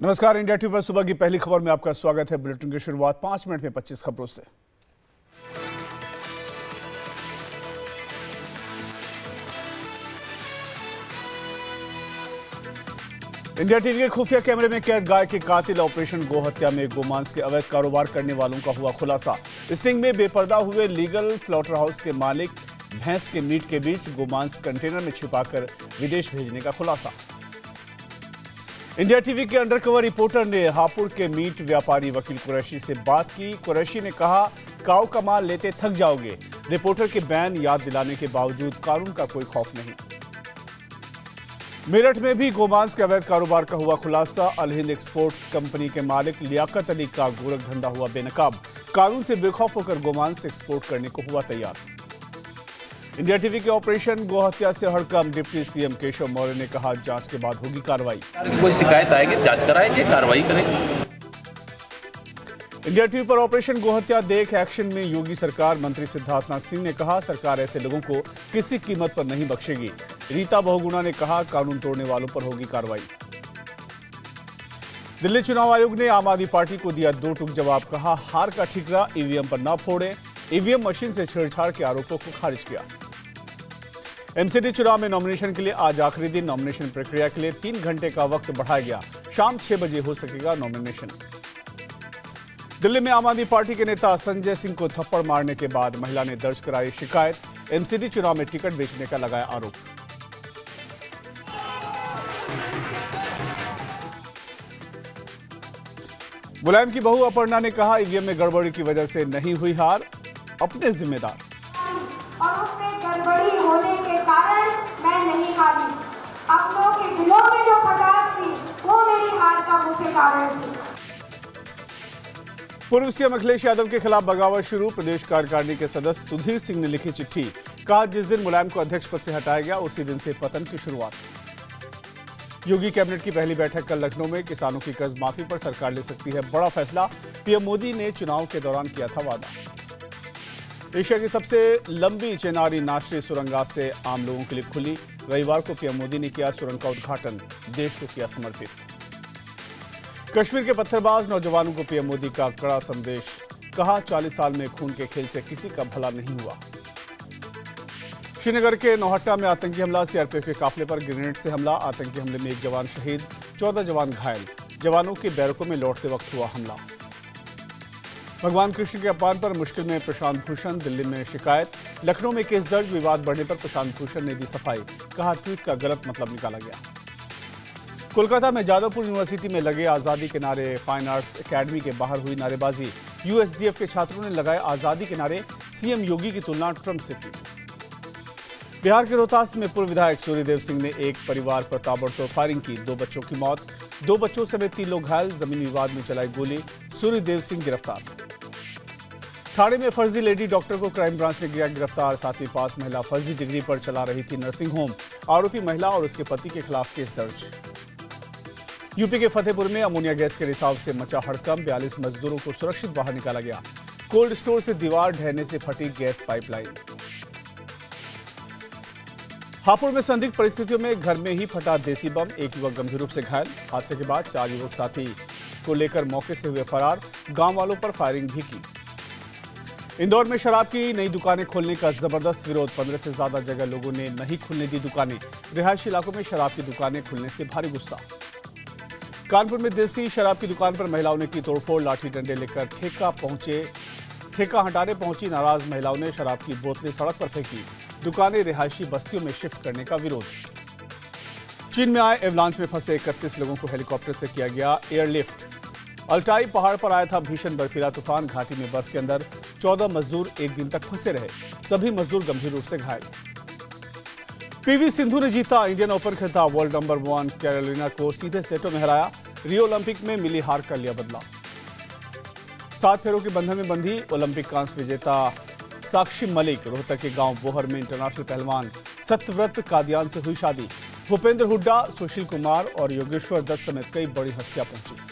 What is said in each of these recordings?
नमस्कार, India TV पर सुबह की पहली खबर में आपका स्वागत है। बुलेटिन की शुरुआत 5 मिनट में 25 खबरों से। इंडिया टीवी के खुफिया कैमरे में कैद गाय के कातिल ऑपरेशन गोहत्या में गोमांस के अवैध कारोबार करने वालों का हुआ खुलासा। स्टिंग में बेपर्दा हुए लीगल स्लॉटर हाउस के मालिक भैंस के मीट के बीच गोमांस कंटेनर में छिपाकर विदेश भेजने का खुलासा। इंडिया टीवी के अंडरकवर रिपोर्टर ने हापुड़ के मीट व्यापारी वकील कुरैशी से बात की। कुरैशी ने कहा, काऊ का माल लेते थक जाओगे। रिपोर्टर के बयान याद दिलाने के बावजूद कानून का कोई खौफ नहीं। मेरठ में भी गोमांस के अवैध कारोबार का हुआ खुलासा। अल हिंद एक्सपोर्ट कंपनी के मालिक लियाकत अली का गोरख धंधा हुआ बेनकाब। कानून से बेखौफ होकर गोमांस एक्सपोर्ट करने को हुआ तैयार। इंडिया टीवी के ऑपरेशन गोहत्या से हड़कंप। डिप्टी सीएम केशव मौर्य ने कहा, जांच के बाद होगी कार्रवाई। कोई शिकायत आएगी, जांच कराएंगे, कार्रवाई करेंगे। इंडिया टीवी पर ऑपरेशन गोहत्या देख एक्शन में योगी सरकार। मंत्री सिद्धार्थनाथ सिंह ने कहा, सरकार ऐसे लोगों को किसी कीमत पर नहीं बख्शेगी। रीता बहुगुणा ने कहा, कानून तोड़ने वालों पर होगी कार्रवाई। दिल्ली चुनाव आयोग ने आम आदमी पार्टी को दिया दो टूक जवाब। कहा, हार का ठिकरा ईवीएम पर न फोड़े। ईवीएम मशीन से छेड़छाड़ के आरोपों को खारिज किया। एमसीडी चुनाव में नॉमिनेशन के लिए आज आखिरी दिन। नॉमिनेशन प्रक्रिया के लिए 3 घंटे का वक्त बढ़ाया गया। शाम 6 बजे हो सकेगा नॉमिनेशन। दिल्ली में आम आदमी पार्टी के नेता संजय सिंह को थप्पड़ मारने के बाद महिला ने दर्ज कराई शिकायत। एमसीडी चुनाव में टिकट बेचने का लगाया आरोप। मुलायम की बहू अपर्णा ने कहा, ईवीएम में गड़बड़ी की वजह से नहीं हुई हार, अपने जिम्मेदार। और उसमें गड़बड़ी होने के कारण मैं नहीं हारी। अपनों के दिलों में जो खटास थी वो मेरी हार का मुख्य कारण थी। पूर्व सीएम अखिलेश यादव के खिलाफ बगावत शुरू। प्रदेश कार्यकारिणी के सदस्य सुधीर सिंह ने लिखी चिट्ठी। कहा, जिस दिन मुलायम को अध्यक्ष पद से हटाया गया उसी दिन से पतन की शुरुआत। योगी कैबिनेट की पहली बैठक कल लखनऊ में। किसानों की कर्ज माफी पर सरकार ले सकती है बड़ा फैसला। पीएम मोदी ने चुनाव के दौरान किया था वादा। एशिया की सबसे लंबी चेनारी नाशरी सुरंग आज से आम लोगों के लिए खुली। रविवार को पीएम मोदी ने किया सुरंग का उद्घाटन। देश को किया समर्पित। कश्मीर के पत्थरबाज नौजवानों को पीएम मोदी का कड़ा संदेश। कहा, 40 साल में खून के खेल से किसी का भला नहीं हुआ। श्रीनगर के नौहट्टा में आतंकी हमला। सीआरपीएफ के काफिले पर ग्रेनेड से हमला। आतंकी हमले में 1 जवान शहीद, 14 जवान घायल। जवानों के बैरकों में लौटते वक्त हुआ हमला। भगवान कृष्ण के अपमान पर मुश्किल में प्रशांत भूषण। दिल्ली में शिकायत। लखनऊ में केस दर्ज। विवाद बढ़ने पर प्रशांत भूषण ने दी सफाई। कहा, ट्वीट का गलत मतलब निकाला गया। कोलकाता में जादवपुर यूनिवर्सिटी में लगे आजादी के नारे। फाइन आर्ट्स एकेडमी के बाहर हुई नारेबाजी। यूएसडीएफ के छात्रों ने लगाए आजादी के नारे। सीएम योगी की तुलना ट्रंप से की। बिहार के रोहतास में पूर्व विधायक सूर्यदेव सिंह ने एक परिवार पर ताबड़तोड़ फायरिंग की। 2 बच्चों की मौत, 2 बच्चों समेत 3 लोग घायल। जमीनी विवाद में चलाई गोली। सूर्यदेव सिंह गिरफ्तार। ठाणे में फर्जी लेडी डॉक्टर को क्राइम ब्रांच ने किया गिरफ्तार। 7वीं पास महिला फर्जी डिग्री पर चला रही थी नर्सिंग होम। आरोपी महिला और उसके पति के खिलाफ केस दर्ज। यूपी के फतेहपुर में अमोनिया गैस के रिसाव से मचा हड़कंप। 42 मजदूरों को सुरक्षित बाहर निकाला गया। कोल्ड स्टोर से दीवार ढहने से फटी गैस पाइपलाइन। हापुड़ में संदिग्ध परिस्थितियों में घर में ही फटा देसी बम। 1 युवक गंभीर रूप से घायल। हादसे के बाद 4 युवक साथी को लेकर मौके से हुए फरार। गांव वालों पर फायरिंग भी की। इंदौर में शराब की नई दुकानें खोलने का जबरदस्त विरोध। 15 से ज्यादा जगह लोगों ने नहीं खुलने दी दुकानें। रिहायशी इलाकों में शराब की दुकानें खुलने से भारी गुस्सा। कानपुर में देसी शराब की दुकान पर महिलाओं ने की तोड़फोड़। लाठी डंडे लेकर ठेका हटाने पहुंची नाराज महिलाओं ने शराब की बोतलें सड़क पर फेंकी। दुकानें रिहायशी बस्तियों में शिफ्ट करने का विरोध। चीन में आए एवलांच में फंसे 31 लोगों को हेलीकॉप्टर से किया गया एयरलिफ्ट। अल्टाई पहाड़ पर आया था भीषण बर्फीला तूफान। घाटी में बर्फ के अंदर 14 मजदूर 1 दिन तक फंसे रहे। सभी मजदूर गंभीर रूप से घायल। पीवी सिंधु ने जीता इंडियन ओपन खिताब। वर्ल्ड नंबर 1 कैरोलिना को सीधे सेटों में हराया। रियो ओलंपिक में मिली हार का लिया बदला। 7 फेरों के बंधन में बंधी ओलंपिक कांस्य विजेता साक्षी मलिक। रोहतक के गांव बोहर में इंटरनेशनल पहलवान सत्यव्रत कादियान से हुई शादी। भूपेंद्र हुड्डा, सुशील कुमार और योगेश्वर दत्त समेत कई बड़ी हस्तियां पहुंची।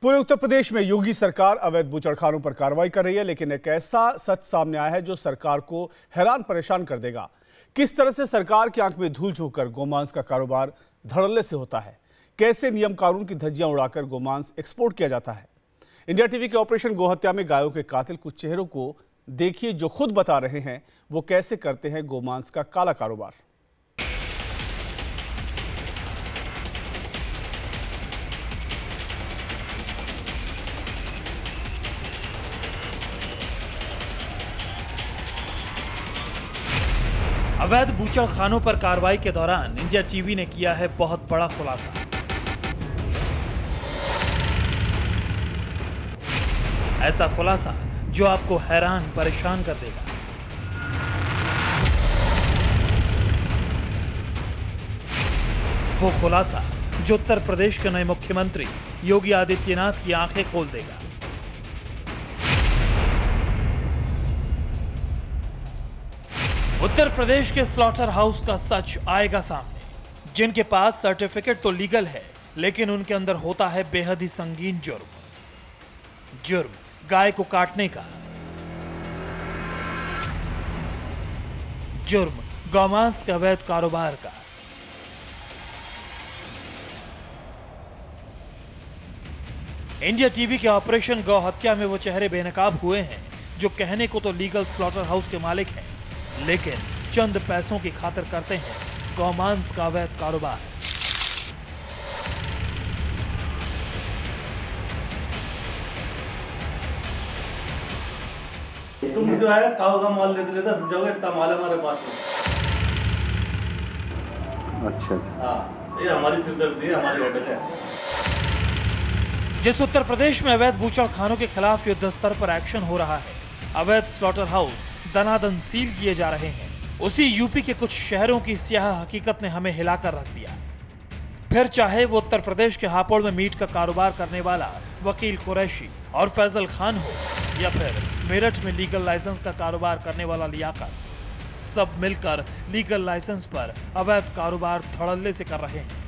पूरे उत्तर प्रदेश में योगी सरकार अवैध बूचड़खानों पर कार्रवाई कर रही है, लेकिन एक ऐसा सच सामने आया है जो सरकार को हैरान परेशान कर देगा। किस तरह से सरकार की आंख में धूल झोंककर गोमांस का कारोबार धड़ल्ले से होता है, कैसे नियम कानून की धज्जियां उड़ाकर गोमांस एक्सपोर्ट किया जाता है। इंडिया टीवी के ऑपरेशन गोहत्या में गायों के कातिल कुछ चेहरों को देखिए जो खुद बता रहे हैं वो कैसे करते हैं गोमांस का काला कारोबार। अवैध बूचड़खानों पर कार्रवाई के दौरान इंडिया टीवी ने किया है बहुत बड़ा खुलासा। ऐसा खुलासा जो आपको हैरान परेशान कर देगा। वो खुलासा जो उत्तर प्रदेश के नए मुख्यमंत्री योगी आदित्यनाथ की आंखें खोल देगा। उत्तर प्रदेश के स्लॉटर हाउस का सच आएगा सामने, जिनके पास सर्टिफिकेट तो लीगल है लेकिन उनके अंदर होता है बेहद ही संगीन जुर्म गाय को काटने का, जुर्म गौमांस के अवैध कारोबार का। इंडिया टीवी के ऑपरेशन गौ हत्या में वो चेहरे बेनकाब हुए हैं जो कहने को तो लीगल स्लॉटर हाउस के मालिक हैं, लेकिन चंद पैसों की खातिर करते हैं गौमांस का अवैध कारोबार। तुम जो है काऊ का माल लेते लेते जाओगे, इतना माल हमारे पास में। अच्छा। हाँ, ये हमारी सिरदर्दी है, हमारी हेडेक है। जिस उत्तर प्रदेश में अवैध बूचड़खानों के खिलाफ युद्ध स्तर पर एक्शन हो रहा है, अवैध स्लॉटर हाउस दनादन सील किए जा रहे हैं, उसी यूपी के कुछ शहरों की स्याह हकीकत ने हमें हिलाकर रख दिया। फिर चाहे वो उत्तर प्रदेश के हापुड़ में मीट का कारोबार करने वाला वकील कुरैशी और फैजल खान हो, या फिर मेरठ में लीगल लाइसेंस का कारोबार करने वाला लियाकत, सब मिलकर लीगल लाइसेंस पर अवैध कारोबार धड़ल्ले से कर रहे हैं।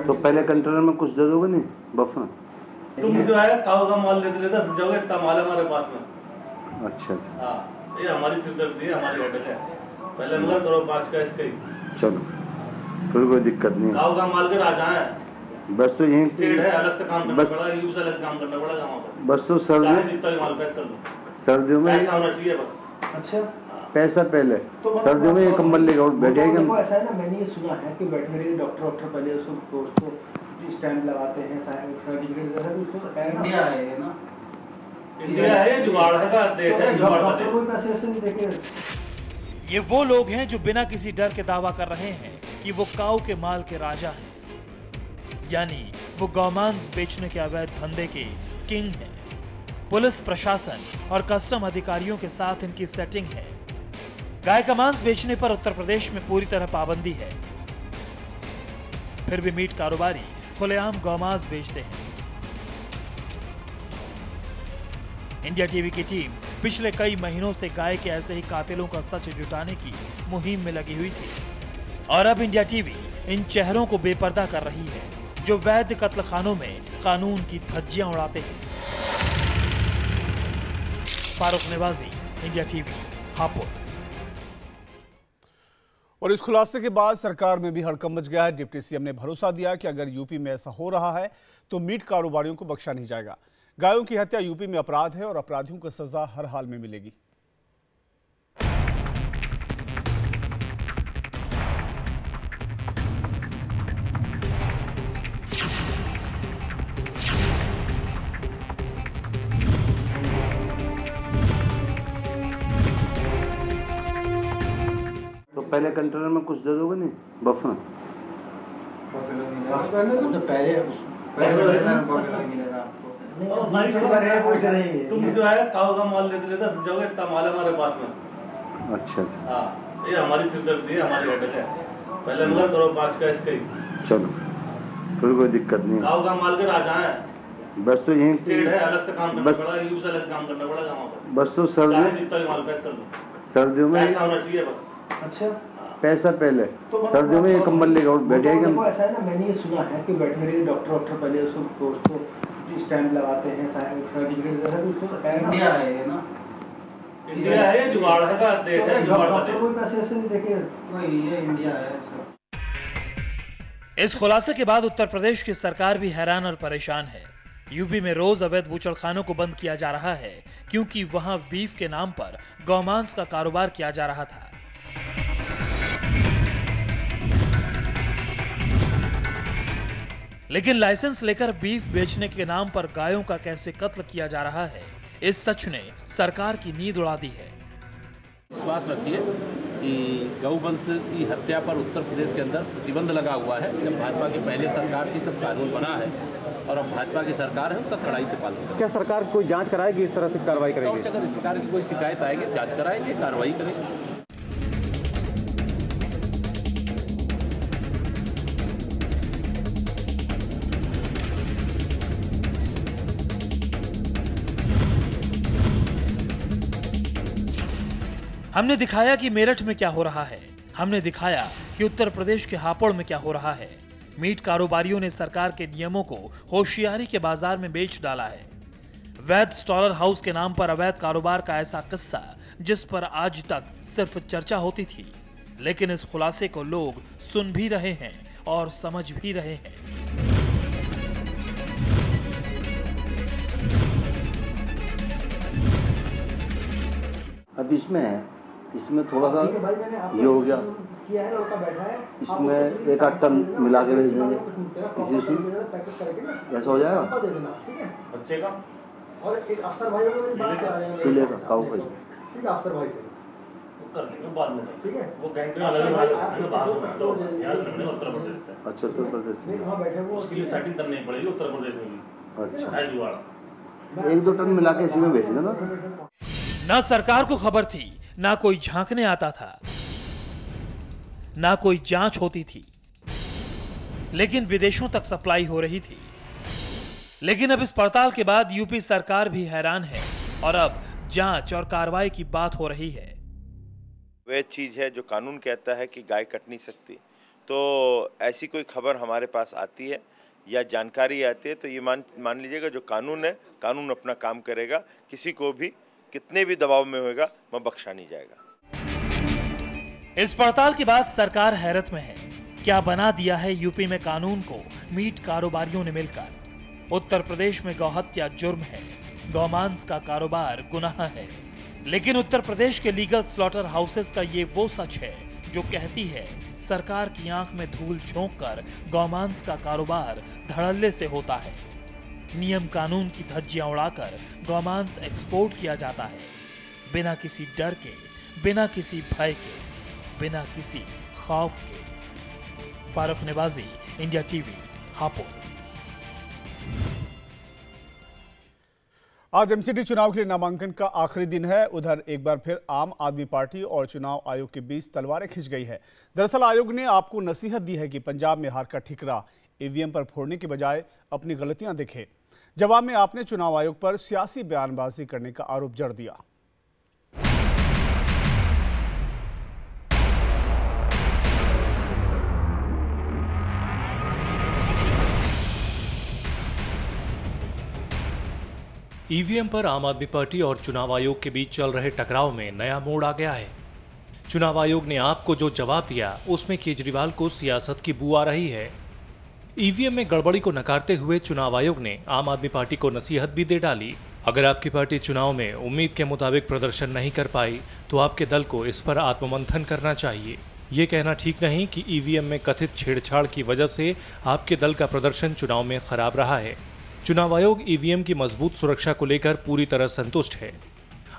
तो पहले कंटेनर में कुछ दे दोगे नहीं बफा? तुम जो है काऊ का माल लेते लेते जाओगे, इतना माल हमारे पास में। अच्छा। हाँ, ये हमारी सिरदर्दी है, हमारी हेडेक है। पहले मगर करो पास का इसका ही। चलो, फिर कोई दिक्कत नहीं। काऊ का माल के राजा है, बस तो यही स्टेट है, अलग से काम करना पड़ा, यूं से अलग काम करना पड़ेगा वहाँ पर। बस तो सर्दियों जितना भी माल पैक कर दो, सर्दियों में ऐसा होना चाहिए बस। अच्छा, पैसा पहले तो सर्दियों में ये कंबल लेकर बैठ जाएगा। ऐसा है ना, मैंने ये सुना है कि वेटरनरी डॉक्टर पहले उसको स्टैंप लगाते हैं, सर्टिफिकेट जैसा कुछ तो इंडिया है ना, इंडिया है, जुगाड़ का देश है, जुगाड़ का देश। ये वो लोग हैं जो बिना किसी डर के दावा कर रहे हैं कि वो काऊ के माल के राजा हैं, यानी वो गौमांस बेचने के अवैध धंधे के किंग हैं। पुलिस प्रशासन और कस्टम अधिकारियों के साथ इनकी सेटिंग है। गाय का मांस बेचने पर उत्तर प्रदेश में पूरी तरह पाबंदी है, फिर भी मीट कारोबारी खुलेआम गौमांस बेचते हैं। इंडिया टीवी की टीम पिछले कई महीनों से गाय के ऐसे ही कातिलों का सच जुटाने की मुहिम में लगी हुई थी, और अब इंडिया टीवी इन चेहरों को बेपर्दा कर रही है जो वैध कत्लखानों में कानून की धज्जियां उड़ाते हैं। Farooq Niwazi, India TV, Hapur. और इस खुलासे के बाद सरकार में भी हड़कंप मच गया है। डिप्टी सीएम ने भरोसा दिया कि अगर यूपी में ऐसा हो रहा है तो मीट कारोबारियों को बख्शा नहीं जाएगा। गायों की हत्या यूपी में अपराध है और अपराधियों को सजा हर हाल में मिलेगी। तो पहले कंटेनर में कुछ दे दोगे नहीं बफा? तो पहले तुम जो है काऊ का माल लेते लेते जाओगे, इतना माल हमारे पास में। अच्छा। हाँ, ये हमारी सिरदर्दी है, हमारी हेडेक है। पहले मगर करो पास का इसका ही। चलो, फिर कोई दिक्कत नहीं। काऊ का माल के राजा है, बस तो यही स्टेट है, अलग से काम करना पड़ा, यूं से अलग काम करना पड़ेगा वहाँ पर। बस तो सर्दियों जितना भी माल पैक कर दो, सर्दियों में ऐसा होना चाहिए बस। अच्छा, पैसा पहले तो सर्दियों में ये कंबल लेकर बैठे हैं देखो ऐसा है ना, मैंने ये सुना है कि वेटरनरी डॉक्टर पहले उसको स्टैंप लगाते हैं सर्टिफिकेट जैसा कुछ तो इंडिया है ना, इंडिया है जुगाड़ है का देश है, जुगाड़ का डॉक्टर देश। कोई पैसे ऐसे नहीं देखे, कोई ये इंडिया है सर। इस खुलासे के बाद उत्तर प्रदेश की सरकार भी हैरान और परेशान है। यूपी में रोज अवैध बूचड़खानों को बंद किया जा रहा है क्योंकि वहां बीफ के नाम पर गौमांस का कारोबार किया जा रहा था। लेकिन लाइसेंस लेकर बीफ बेचने के नाम पर गायों का कैसे कत्ल किया जा रहा है, इस सच ने सरकार की नींद उड़ा दी है। विश्वास रखिए कि गौवंश की हत्या पर उत्तर प्रदेश के अंदर प्रतिबंध लगा हुआ है। जब भाजपा की पहले सरकार थी तब कानून बना है और अब भाजपा की सरकार है, उसका कड़ाई से पालन करें। क्या सरकार कोई जांच कराएगी, इस तरह से कार्रवाई करेगी? अगर इस प्रकार की कोई शिकायत आएगी, जांच कराएंगे, कार्रवाई करेंगे। हमने दिखाया कि मेरठ में क्या हो रहा है, हमने दिखाया कि उत्तर प्रदेश के हापुड़ में क्या हो रहा है। मीट कारोबारियों ने सरकार के नियमों को होशियारी के बाजार में बेच डाला है। वैध स्टॉलर हाउस के नाम पर अवैध कारोबार का ऐसा किस्सा जिस पर आज तक सिर्फ चर्चा होती थी, लेकिन इस खुलासे को लोग सुन भी रहे हैं और समझ भी रहे हैं। अब इसमें थोड़ा सा ठीक है भाई, मैंने आपको ये हो गया, किया है, लड़का बैठा है, इसमें एक आध टन मिला के भेज देंगे, इसी उसमें पैकेट करके ना ऐसा हो जाएगा। दे देना, ठीक है। बच्चे का और एक अफसर भाई को मेरी बात करा रहे हैं, पीले का काऊ भाई, ठीक है, अफसर भाई से, वो कर लेंगे बाद में, ठीक है। वो गैंग्री अलग अलग बाहर से मतलब यहाँ से लगने उत्तर प्रदेश से। अच्छा उत्तर प्रदेश नहीं, से। वहाँ बैठे वो उसके लिए सेटिंग करनी पड़ेगी उत्तर प्रदेश में भी। अच्छा है जुगाड़। एक दो टन मिला के इसी में भेज देना। ना सरकार को खबर थी, ना कोई झांकने आता था, ना कोई जांच होती थी, लेकिन विदेशों तक सप्लाई हो रही थी। लेकिन अब इस पड़ताल के बाद यूपी सरकार भी हैरान है और अब जांच और कार्रवाई की बात हो रही है। वह चीज़ है जो कानून कहता है कि गाय कट नहीं सकती, तो ऐसी कोई खबर हमारे पास आती है या जानकारी आती है तो ये मान लीजिएगा जो कानून है, कानून अपना काम करेगा। किसी को भी कितने भी दबाव में होगा वह बख्शा नहीं जाएगा। इस पड़ताल के बाद सरकार हैरत में है। क्या बना दिया है यूपी में कानून को मीट कारोबारियों ने मिलकर। उत्तर प्रदेश में गौहत्या जुर्म है, गौमांस का कारोबार गुनाह है, लेकिन उत्तर प्रदेश के लीगल स्लॉटर हाउसेस का ये वो सच है जो कहती है सरकार की आंख में धूल झोंककर गौमांस का कारोबार धड़ल्ले से होता है। नियम कानून की धज्जियां उड़ाकर गौमांस एक्सपोर्ट किया जाता है, बिना किसी डर के, बिना किसी भय के, बिना किसी खौफ के। Farooq Niwazi, India TV, Hapur. आज एमसीडी चुनाव के लिए नामांकन का आखिरी दिन है। उधर एक बार फिर आम आदमी पार्टी और चुनाव आयोग के बीच तलवारें खिंच गई है। दरअसल आयोग ने आपको नसीहत दी है कि पंजाब में हार का ठिकरा ईवीएम पर फोड़ने के बजाय अपनी गलतियां देखे। जवाब में आपने चुनाव आयोग पर सियासी बयानबाजी करने का आरोप जड़ दिया। ईवीएम पर आम आदमी पार्टी और चुनाव आयोग के बीच चल रहे टकराव में नया मोड़ आ गया है। चुनाव आयोग ने आपको जो जवाब दिया उसमें केजरीवाल को सियासत की बू आ रही है। ईवीएम में गड़बड़ी को नकारते हुए चुनाव आयोग ने आम आदमी पार्टी को नसीहत भी दे डाली। अगर आपकी पार्टी चुनाव में उम्मीद के मुताबिक प्रदर्शन नहीं कर पाई तो आपके दल को इस पर आत्ममंथन करना चाहिए। ये कहना ठीक नहीं कि ईवीएम में कथित छेड़छाड़ की वजह से आपके दल का प्रदर्शन चुनाव में खराब रहा है। चुनाव आयोग ईवीएम की मजबूत सुरक्षा को लेकर पूरी तरह संतुष्ट है।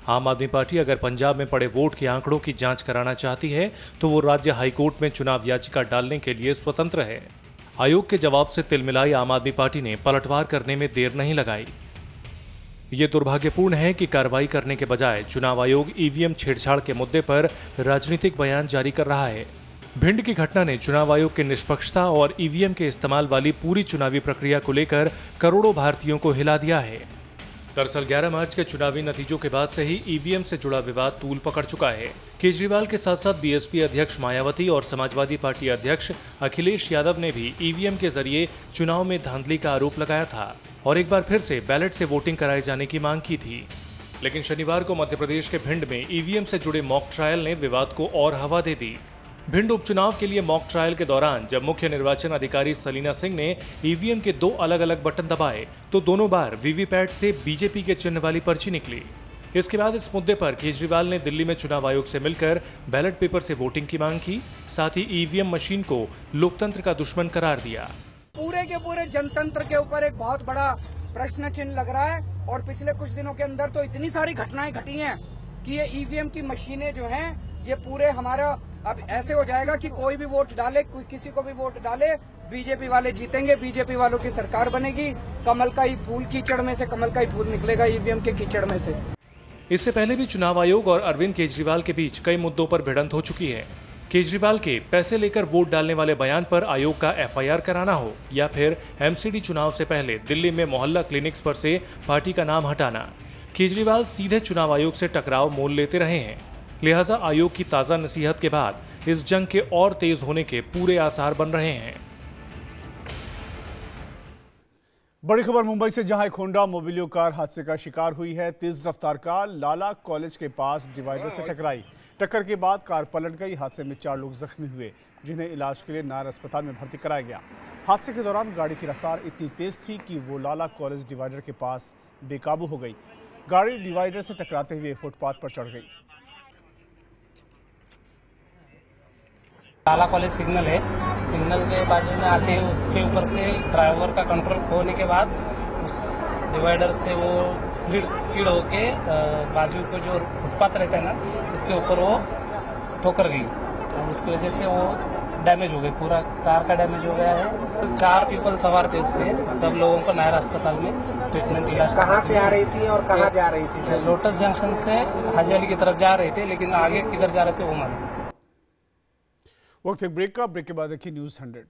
आम आदमी पार्टी अगर पंजाब में पड़े वोट के आंकड़ों की जांच कराना चाहती है तो वो राज्य हाईकोर्ट में चुनाव याचिका डालने के लिए स्वतंत्र है। आयोग के जवाब से तिलमिलाई आम आदमी पार्टी ने पलटवार करने में देर नहीं लगाई। ये दुर्भाग्यपूर्ण है कि कार्रवाई करने के बजाय चुनाव आयोग ईवीएम छेड़छाड़ के मुद्दे पर राजनीतिक बयान जारी कर रहा है। भिंड की घटना ने चुनाव आयोग की निष्पक्षता और ईवीएम के इस्तेमाल वाली पूरी चुनावी प्रक्रिया को लेकर करोड़ों भारतीयों को हिला दिया है। दरअसल 11 मार्च के चुनावी नतीजों के बाद से ही ईवीएम से जुड़ा विवाद तूल पकड़ चुका है। केजरीवाल के साथ साथ बीएसपी अध्यक्ष मायावती और समाजवादी पार्टी अध्यक्ष अखिलेश यादव ने भी ईवीएम के जरिए चुनाव में धांधली का आरोप लगाया था और एक बार फिर से बैलेट से वोटिंग कराए जाने की मांग की थी। लेकिन शनिवार को मध्य प्रदेश के भिंड में ईवीएम से जुड़े मॉक ट्रायल ने विवाद को और हवा दे दी। भिंड उपचुनाव के लिए मॉक ट्रायल के दौरान जब मुख्य निर्वाचन अधिकारी सलीना सिंह ने ईवीएम के 2 अलग-अलग बटन दबाए तो दोनों बार वीवीपैट से बीजेपी के चिन्ह वाली पर्ची निकली। इसके बाद इस मुद्दे पर केजरीवाल ने दिल्ली में चुनाव आयोग से मिलकर बैलेट पेपर से वोटिंग की मांग की, साथ ही ईवीएम मशीन को लोकतंत्र का दुश्मन करार दिया। पूरे के पूरे जनतंत्र के ऊपर एक बहुत बड़ा प्रश्न चिन्ह लग रहा है और पिछले कुछ दिनों के अंदर तो इतनी सारी घटनाएं घटी हैं कि ये ईवीएम की मशीनें जो हैं ये पूरे हमारा अब ऐसे हो जाएगा कि कोई भी वोट डाले, कोई किसी को भी वोट डाले, बीजेपी वाले जीतेंगे, बीजेपी वालों की सरकार बनेगी। कमल का ही फूल कीचड़ में से कमल का ही फूल निकलेगा ईवीएम के कीचड़ में से। इससे पहले भी चुनाव आयोग और अरविंद केजरीवाल के बीच कई मुद्दों पर भिड़ंत हो चुकी है। केजरीवाल के पैसे लेकर वोट डालने वाले बयान पर आयोग का एफआईआर कराना हो या फिर एमसीडी चुनाव से पहले दिल्ली में मोहल्ला क्लिनिक्स पर से पार्टी का नाम हटाना, केजरीवाल सीधे चुनाव आयोग से टकराव मोल लेते रहे हैं। लिहाजा आयोग की ताजा नसीहत के बाद इस जंग के और तेज होने के पूरे आसार बन रहे हैं। बड़ी खबर मुंबई से, जहां एक होंडा मोबिलियो कार हादसे का शिकार हुई है। तेज रफ्तार कार लाला कॉलेज के पास डिवाइडर से टकराई। टक्कर के बाद कार पलट गई। हादसे में 4 लोग जख्मी हुए, जिन्हें इलाज के लिए नायर अस्पताल में भर्ती कराया गया। हादसे के दौरान गाड़ी की रफ्तार इतनी तेज थी कि वो लाला कॉलेज डिवाइडर के पास बेकाबू हो गई। गाड़ी डिवाइडर से टकराते हुए फुटपाथ पर चढ़ गई। लाला कॉलेज सिग्नल है, सिग्नल के बाजू में आते हैं, उसके ऊपर से ड्राइवर का कंट्रोल खोने के बाद उस डिवाइडर से वो स्किड होके बाजू को जो फुटपाथ रहता है ना, उसके ऊपर वो ठोकर गई और उसकी वजह से वो डैमेज हो गई, पूरा कार का डैमेज हो गया है। 4 पीपल सवार थे उसमें, सब लोगों को नायर अस्पताल में ट्रीटमेंट इलाज। कहाँ से आ रही थी और कहाँ जा रही थी? लोटस जंक्शन से हाजी अली की तरफ जा रहे थे, लेकिन आगे किधर जा रहे थे वो मालूम। वक्त एक ब्रेक का, ब्रेक के बाद देखिए न्यूज़ 100।